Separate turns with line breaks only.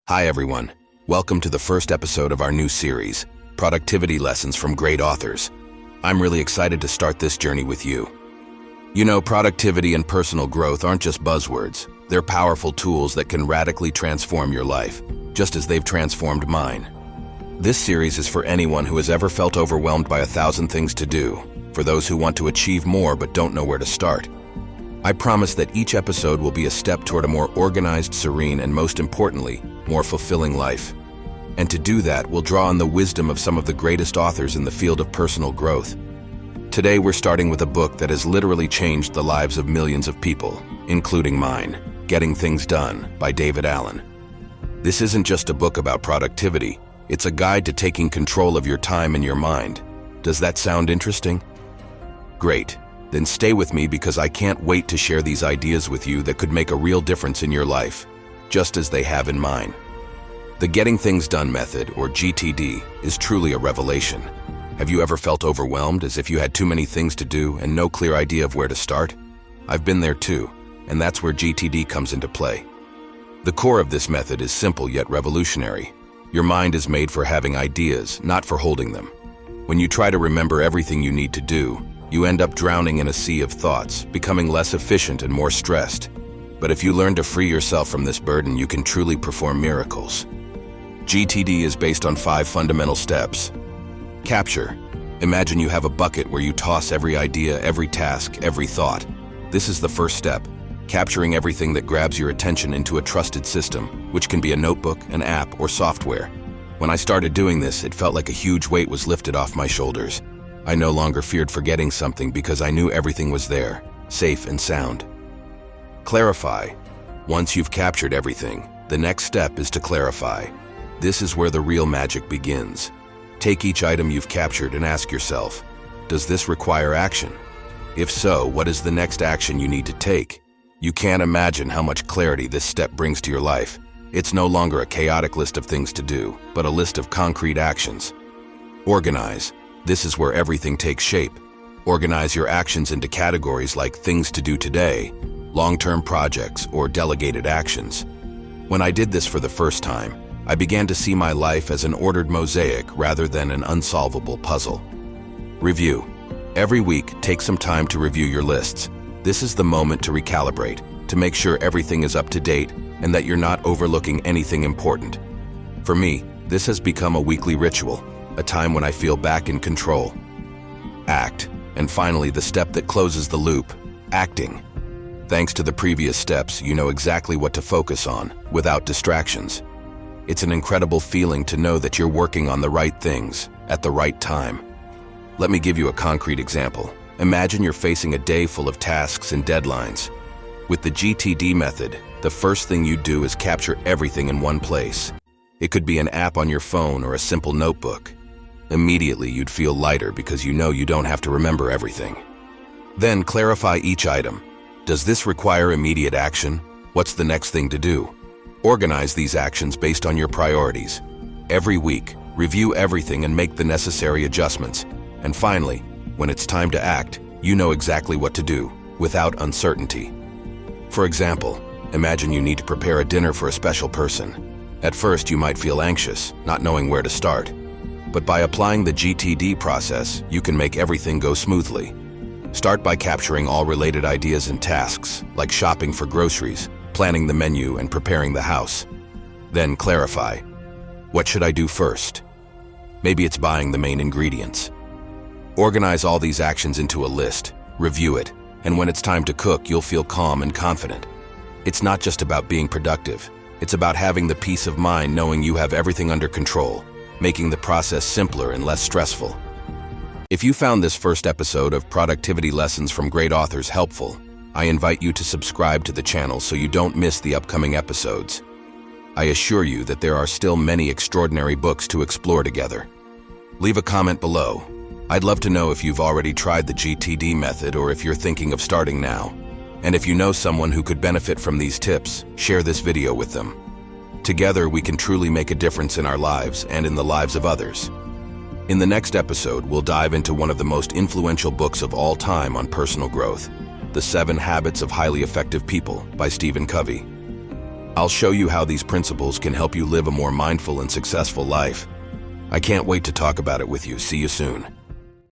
Hi everyone, welcome to the first episode of our new series, Productivity Lessons from Great Authors. I'm really excited to start this journey with you. You know, productivity and personal growth aren't just buzzwords. They're powerful tools that can radically transform your life, just as they've transformed mine. This series is for anyone who has ever felt overwhelmed by 1,000 things to do, for those who want to achieve more but don't know where to start. I promise that each episode will be a step toward a more organized, serene, and most importantly, more fulfilling life. And to do that, we'll draw on the wisdom of some of the greatest authors in the field of personal growth. Today, we're starting with a book that has literally changed the lives of millions of people, including mine, Getting Things Done by David Allen. This isn't just a book about productivity, it's a guide to taking control of your time and your mind. Does that sound interesting? Great. Then stay with me because I can't wait to share these ideas with you that could make a real difference in your life, just as they have in mine. The Getting Things Done Method, or GTD, is truly a revelation. Have you ever felt overwhelmed, as if you had too many things to do and no clear idea of where to start? I've been there too, and that's where GTD comes into play. The core of this method is simple yet revolutionary. Your mind is made for having ideas, not for holding them. When you try to remember everything you need to do, you end up drowning in a sea of thoughts, becoming less efficient and more stressed. But if you learn to free yourself from this burden, you can truly perform miracles. GTD is based on 5 fundamental steps. Capture. Imagine you have a bucket where you toss every idea, every task, every thought. This is the first step, capturing everything that grabs your attention into a trusted system, which can be a notebook, an app, or software. When I started doing this, it felt like a huge weight was lifted off my shoulders. I no longer feared forgetting something because I knew everything was there, safe and sound. Clarify. Once you've captured everything, the next step is to clarify. This is where the real magic begins. Take each item you've captured and ask yourself, does this require action? If so, what is the next action you need to take? You can't imagine how much clarity this step brings to your life. It's no longer a chaotic list of things to do, but a list of concrete actions. Organize. This is where everything takes shape. Organize your actions into categories like things to do today, long-term projects, or delegated actions. When I did this for the first time, I began to see my life as an ordered mosaic rather than an unsolvable puzzle. Review. Every week, take some time to review your lists. This is the moment to recalibrate, to make sure everything is up to date and that you're not overlooking anything important. For me, this has become a weekly ritual, a time when I feel back in control. Act. And finally, the step that closes the loop, acting. Thanks to the previous steps, you know exactly what to focus on, without distractions. It's an incredible feeling to know that you're working on the right things, at the right time. Let me give you a concrete example. Imagine you're facing a day full of tasks and deadlines. With the GTD method, the first thing you do is capture everything in one place. It could be an app on your phone or a simple notebook. Immediately, you'd feel lighter because you know you don't have to remember everything. Then clarify each item. Does this require immediate action? What's the next thing to do? Organize these actions based on your priorities. Every week, review everything and make the necessary adjustments. And finally, when it's time to act, you know exactly what to do, without uncertainty. For example, imagine you need to prepare a dinner for a special person. At first, you might feel anxious, not knowing where to start. But by applying the GTD process, you can make everything go smoothly. Start by capturing all related ideas and tasks, like shopping for groceries, planning the menu, and preparing the house. Then clarify. What should I do first? Maybe it's buying the main ingredients. Organize all these actions into a list, review it, and when it's time to cook, you'll feel calm and confident. It's not just about being productive. It's about having the peace of mind knowing you have everything under control, making the process simpler and less stressful. If you found this first episode of Productivity Lessons from Great Authors helpful, I invite you to subscribe to the channel so you don't miss the upcoming episodes. I assure you that there are still many extraordinary books to explore together. Leave a comment below. I'd love to know if you've already tried the GTD method or if you're thinking of starting now. And if you know someone who could benefit from these tips, share this video with them. Together, we can truly make a difference in our lives and in the lives of others. In the next episode, we'll dive into one of the most influential books of all time on personal growth, The 7 Habits of Highly Effective People by Stephen Covey. I'll show you how these principles can help you live a more mindful and successful life. I can't wait to talk about it with you. See you soon.